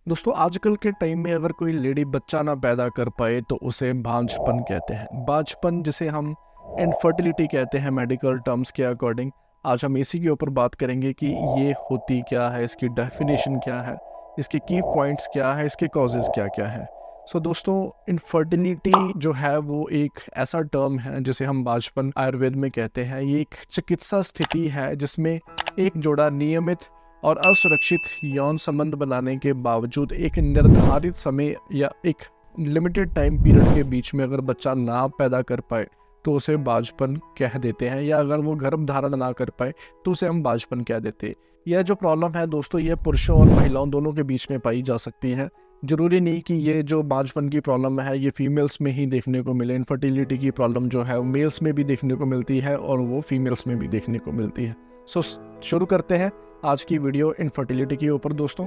दोस्तों आजकल के टाइम में अगर कोई लेडी बच्चा ना पैदा कर पाए तो उसे बांझपन कहते हैं। बांझपन जिसे हम इनफर्टिलिटी कहते हैं मेडिकल टर्म्स के अकॉर्डिंग। आज हम इसी के ऊपर बात करेंगे कि ये होती क्या है, इसकी डेफिनेशन क्या है, इसके की पॉइंट्स क्या है, इसके कॉजेज़ क्या क्या है। दोस्तों इनफर्टिलिटी जो है वो एक ऐसा टर्म है जिसे हम बांझपन आयुर्वेद में कहते हैं। ये एक चिकित्सा स्थिति है जिसमें एक जोड़ा नियमित और असुरक्षित यौन संबंध बनाने के बावजूद एक निर्धारित समय या एक लिमिटेड टाइम पीरियड के बीच में अगर बच्चा ना पैदा कर पाए तो उसे बांझपन कह देते हैं, या अगर वो गर्भ धारण ना कर पाए तो उसे हम बांझपन कह देते हैं। यह जो प्रॉब्लम है दोस्तों, ये पुरुषों और महिलाओं दोनों के बीच में पाई जा सकती है। जरूरी नहीं कि ये जो बांझपन की प्रॉब्लम है ये फीमेल्स में ही देखने को मिले। इनफर्टिलिटी की प्रॉब्लम जो है वो मेल्स में भी देखने को मिलती है और वो फीमेल्स में भी देखने को मिलती है। शुरू करते हैं आज की वीडियो इनफर्टिलिटी के ऊपर दोस्तों।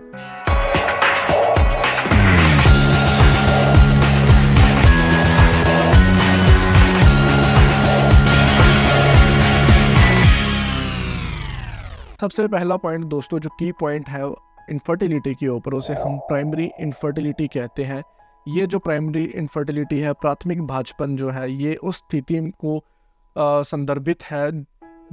सबसे पहला पॉइंट दोस्तों, जो की पॉइंट है इनफर्टिलिटी के ऊपर, उसे हम प्राइमरी इनफर्टिलिटी कहते हैं। ये जो प्राइमरी इनफर्टिलिटी है, प्राथमिक बांझपन जो है, ये उस स्थिति को संदर्भित है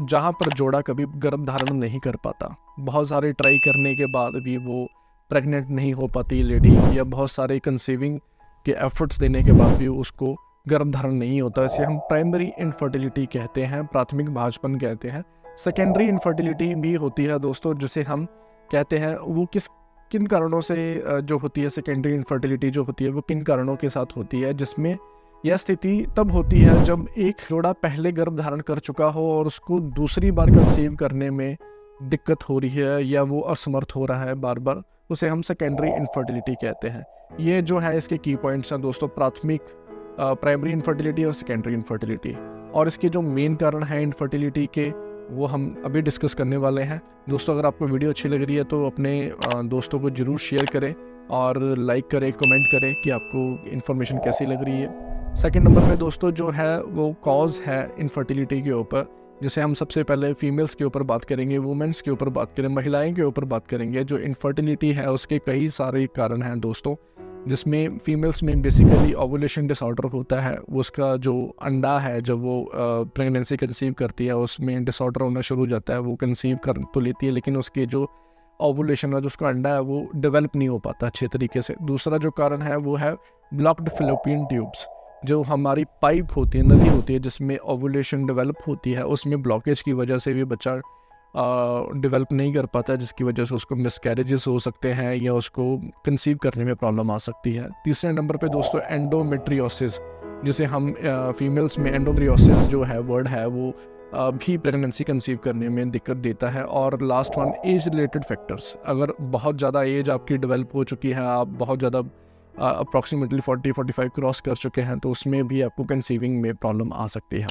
जहाँ पर जोड़ा कभी गर्भ धारण नहीं कर पाता। बहुत सारे ट्राई करने के बाद भी वो प्रेग्नेंट नहीं हो पाती लेडी, या बहुत सारे कंसीविंग के एफर्ट्स देने के बाद भी उसको गर्भ धारण नहीं होता। इसे हम प्राइमरी इनफर्टिलिटी कहते हैं, प्राथमिक बांझपन कहते हैं। सेकेंडरी इनफर्टिलिटी भी होती है दोस्तों, जिसे हम कहते हैं वो किन कारणों से जो होती है, सेकेंडरी इनफर्टिलिटी जो होती है वो किन कारणों के साथ होती है, जिसमें यह स्थिति तब होती है जब एक जोड़ा पहले गर्भ धारण कर चुका हो और उसको दूसरी बार कंसीव करने में दिक्कत हो रही है या वो असमर्थ हो रहा है बार बार, उसे हम सेकेंडरी इनफर्टिलिटी कहते हैं। ये जो है इसके की पॉइंट्स हैं दोस्तों, प्राथमिक प्राइमरी इनफर्टिलिटी और सेकेंडरी इनफर्टिलिटी। और इसके जो मेन कारण है इनफर्टिलिटी के, वो हम अभी डिस्कस करने वाले हैं दोस्तों। अगर आपको वीडियो अच्छी लग रही है तो अपने दोस्तों को ज़रूर शेयर करें और लाइक करें, कमेंट करें कि आपको इन्फॉर्मेशन कैसी लग रही है। सेकंड नंबर पे दोस्तों जो है वो कॉज है इनफर्टिलिटी के ऊपर, जिसे हम सबसे पहले फीमेल्स के ऊपर बात करेंगे, वुमेंस के ऊपर बात करें, महिलाएं के ऊपर बात करेंगे। जो इनफर्टिलिटी है उसके कई सारे कारण हैं दोस्तों, जिसमें फीमेल्स में बेसिकली ओवुलेशन डिसऑर्डर होता है। उसका जो अंडा है जब वो प्रेगनेंसी कंसीव करती है उसमें डिसऑर्डर होना शुरू हो जाता है। वो कंसीव कर तो लेती है लेकिन उसके जो ओवुलेशन है, जो उसका अंडा है, वो डेवलप नहीं हो पाता अच्छे तरीके से। दूसरा जो कारण है वो है ब्लॉक्ड फैलोपियन ट्यूब्स। जो हमारी पाइप होती है, नली होती है जिसमें ओवुलेशन डेवलप होती है, उसमें ब्लॉकेज की वजह से भी बच्चा डेवलप नहीं कर पाता है, जिसकी वजह से उसको मिसकैरेजेस हो सकते हैं या उसको कंसीव करने में प्रॉब्लम आ सकती है। तीसरे नंबर पे दोस्तों एंडोमेट्रियोसिस, जिसे हम फीमेल्स में एंडोमेट्रियोसिस जो है वर्ड है वो भी प्रेगनेंसी कंसीव करने में दिक्कत देता है। और last one age related factors. अगर बहुत ज़्यादा एज आपकी डेवलप हो चुकी है, आप बहुत ज़्यादा अप्रॉक्सीमेटली 40-45 क्रॉस कर चुके हैं, तो उसमें भी आपको कंसीविंग में प्रॉब्लम आ सकती है।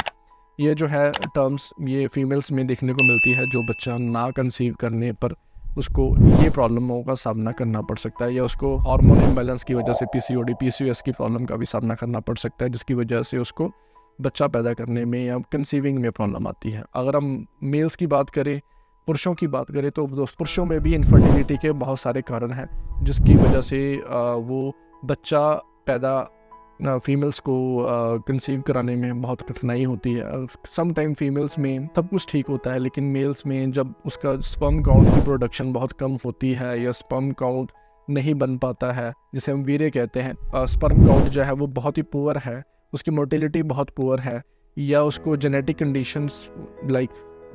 ये जो है टर्म्स ये फीमेल्स में देखने को मिलती है, जो बच्चा ना कंसीव करने पर उसको ये प्रॉब्लमों का सामना करना पड़ सकता है, या उसको हार्मोन इम्बैलेंस की वजह से पीसीओडी पीसीओएस की प्रॉब्लम का भी सामना करना पड़ सकता है, जिसकी वजह से उसको बच्चा पैदा करने में या कंसीविंग में प्रॉब्लम आती है। अगर हम मेल्स की बात करें, पुरुषों की बात करें, तो दोस्त पुरुषों में भी इनफर्टिलिटी के बहुत सारे कारण हैं, जिसकी वजह से वो बच्चा पैदा फीमेल्स को कंसीव कराने में बहुत कठिनाई होती है। सम टाइम फीमेल्स में सब कुछ ठीक होता है, लेकिन मेल्स में जब उसका स्पर्म काउंट की प्रोडक्शन बहुत कम होती है या स्पर्म काउंट नहीं बन पाता है, जिसे हम वीर्य कहते हैं, स्पर्म काउंट जो है वो बहुत ही पुअर है, उसकी मोटिलिटी बहुत पुअर है, या उसको genetic conditions like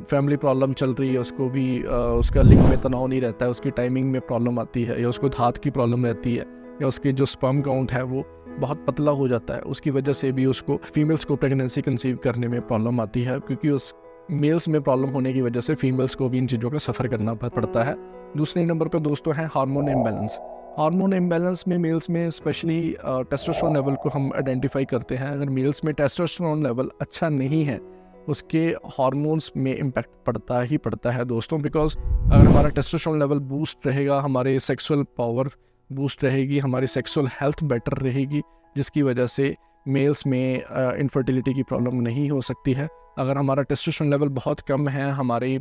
family problem चल रही है, उसको भी उसका लिंग में तनाव नहीं रहता है, उसकी टाइमिंग में प्रॉब्लम आती है, या उसको धात की प्रॉब्लम रहती है, या उसके जो स्पर्म काउंट है वो बहुत पतला हो जाता है, उसकी वजह से भी उसको फीमेल्स को प्रेगनेंसी कंसीव करने में प्रॉब्लम आती है। क्योंकि उस मेल्स में प्रॉब्लम होने की वजह से फीमेल्स को भी इन चीज़ों का सफ़र करना पड़ता है। दूसरे नंबर पर दोस्तों है हार्मोन इम्बैलेंस। हार्मोन इम्बैलेंस में मेल्स में स्पेशली टेस्टोस्टेरोन लेवल को हम आइडेंटिफाई करते हैं। अगर मेल्स में टेस्टोस्टेरोन लेवल अच्छा नहीं है, उसके हार्मोन्स में इम्पैक्ट पड़ता ही पड़ता है दोस्तों। बिकॉज अगर हमारा टेस्टोस्टेरोन लेवल बूस्ट रहेगा, हमारे सेक्सुअल पावर बूस्ट रहेगी, हमारी सेक्सुअल हेल्थ बेटर रहेगी, जिसकी वजह से मेल्स में इनफर्टिलिटी की प्रॉब्लम नहीं हो सकती है। अगर हमारा टेस्टोस्टेरोन लेवल बहुत कम है, हमारे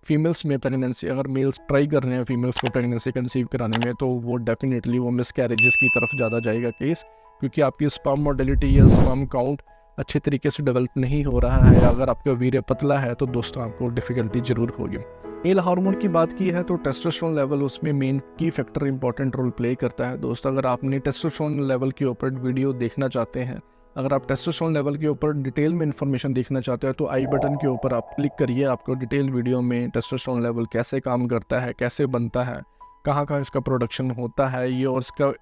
फीमेल्स में प्रेगनेंसी, अगर मेल्स ट्राई कर रहे हैं फीमेल्स को प्रेगनेंसी कंसीव कराने में, तो वो डेफिनेटली वो मिसकैरेजेस की तरफ ज़्यादा जाएगा केस, क्योंकि आपकी स्पर्म मोटिलिटी या स्पर्म काउंट अच्छे तरीके से डेवलप नहीं हो रहा है। अगर आपका वीर्य पतला है तो दोस्तों आपको डिफ़िकल्टी ज़रूर होगी। मेल हार्मोन की बात की है तो टेस्टोस्टेरोन लेवल उसमें मेन की फैक्टर इंपॉर्टेंट रोल प्ले करता है। दोस्त, अगर आपने टेस्टोस्टेरोन लेवल के ऊपर वीडियो देखना चाहते हैं, अगर आप टेस्टोस्टेरोन लेवल के ऊपर डिटेल में इन्फॉर्मेशन देखना चाहते हैं, तो आई बटन के ऊपर आप क्लिक करिए। आपको डिटेल वीडियो में टेस्टोस्टेरोन लेवल कैसे काम करता है, कैसे बनता है, कहाँ कहाँ इसका प्रोडक्शन होता है, ये और इसका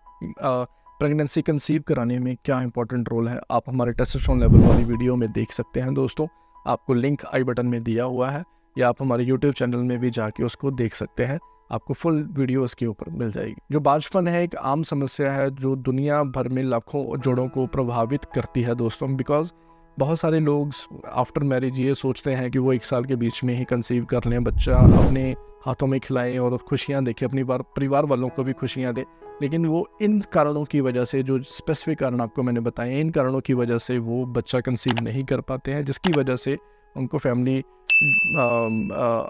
प्रेगनेंसी कंसीव कराने में क्या इंपॉर्टेंट रोल है, आप हमारे टेस्टोस्टेरोन लेवल वाली वीडियो में देख सकते हैं। दोस्तों, आपको लिंक आई बटन में दिया हुआ है, या आप हमारे यूट्यूब चैनल में भी जाके उसको देख सकते हैं। आपको फुल वीडियो इसके ऊपर मिल जाएगी। जो बांझपन है एक आम समस्या है जो दुनिया भर में लाखों जोड़ों को प्रभावित करती है दोस्तों, बिकॉज बहुत सारे लोग आफ्टर मैरिज ये सोचते हैं कि वो 1 साल के बीच में ही कंसीव कर लें, बच्चा अपने हाथों में खिलाएं और खुशियाँ देखें, अपनी परिवार वालों को भी खुशियाँ दें। लेकिन वो इन कारणों की वजह से, जो स्पेसिफिक कारण आपको मैंने बताए, इन कारणों की वजह से वो बच्चा कंसीव नहीं कर पाते हैं, जिसकी वजह से उनको फैमिली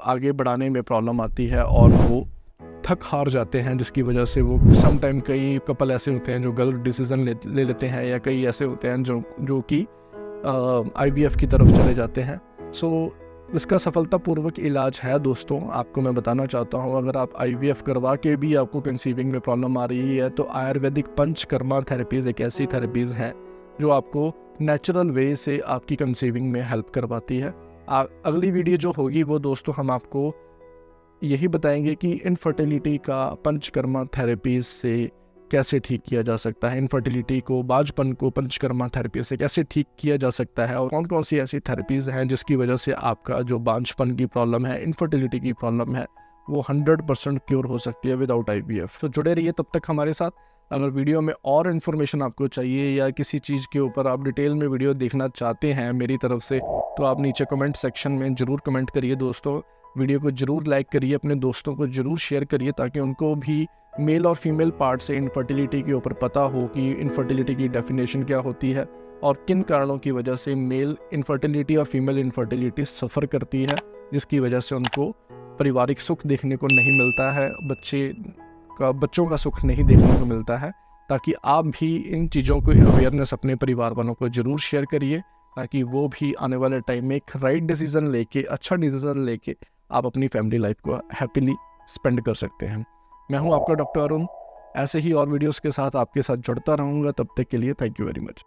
आगे बढ़ाने में प्रॉब्लम आती है और वो थक हार जाते हैं, जिसकी वजह से वो सम टाइम कई कपल ऐसे होते हैं जो गलत डिसीज़न ले लेते हैं, या कई ऐसे होते हैं जो कि IVF की तरफ चले जाते हैं। सो इसका सफलतापूर्वक इलाज है दोस्तों, आपको मैं बताना चाहता हूँ। अगर आप IVF करवा के भी आपको कंसीविंग में प्रॉब्लम आ रही है, तो आयुर्वेदिक पंचकर्मा थेरेपीज़ एक ऐसी थेरेपीज़ हैं जो आपको नेचुरल वे से आपकी कंसीविंग में हेल्प करवाती है। अगली वीडियो जो होगी वो दोस्तों हम आपको यही बताएंगे कि इनफर्टिलिटी का पंचकर्मा थेरेपीज़ से कैसे ठीक किया जा सकता है, इनफर्टिलिटी को, बांझपन को पंचकर्मा थेरेपी से कैसे ठीक किया जा सकता है, और कौन कौन सी ऐसी थेरेपीज़ हैं जिसकी वजह से आपका जो बांझपन की प्रॉब्लम है, इनफर्टिलिटी की प्रॉब्लम है, वो 100% क्योर हो सकती है विदाउट IVF। तो जुड़े रहिए तब तक हमारे साथ। अगर वीडियो में और इन्फॉर्मेशन आपको चाहिए या किसी चीज़ के ऊपर आप डिटेल में वीडियो देखना चाहते हैं मेरी तरफ से, तो आप नीचे कमेंट सेक्शन में ज़रूर कमेंट करिए दोस्तों। वीडियो को ज़रूर लाइक करिए, अपने दोस्तों को ज़रूर शेयर करिए, ताकि उनको भी मेल और फीमेल पार्ट से इनफर्टिलिटी के ऊपर पता हो कि इनफर्टिलिटी की डेफिनेशन क्या होती है और किन कारणों की वजह से मेल इनफर्टिलिटी और फीमेल इनफर्टिलिटी सफ़र करती है, जिसकी वजह से उनको पारिवारिक सुख देखने को नहीं मिलता है, बच्चों का सुख नहीं देखने को मिलता है। ताकि आप भी इन चीज़ों को अवेयरनेस अपने परिवार वालों को ज़रूर शेयर करिए, ताकि वो भी आने वाले टाइम में एक राइट डिसीज़न लेके, अच्छा डिसीज़न लेके आप अपनी फैमिली लाइफ को हैप्पीली स्पेंड कर सकते हैं। मैं हूं आपका डॉक्टर अरुण। ऐसे ही और वीडियोस के साथ आपके साथ जुड़ता रहूंगा। तब तक के लिए थैंक यू वेरी मच।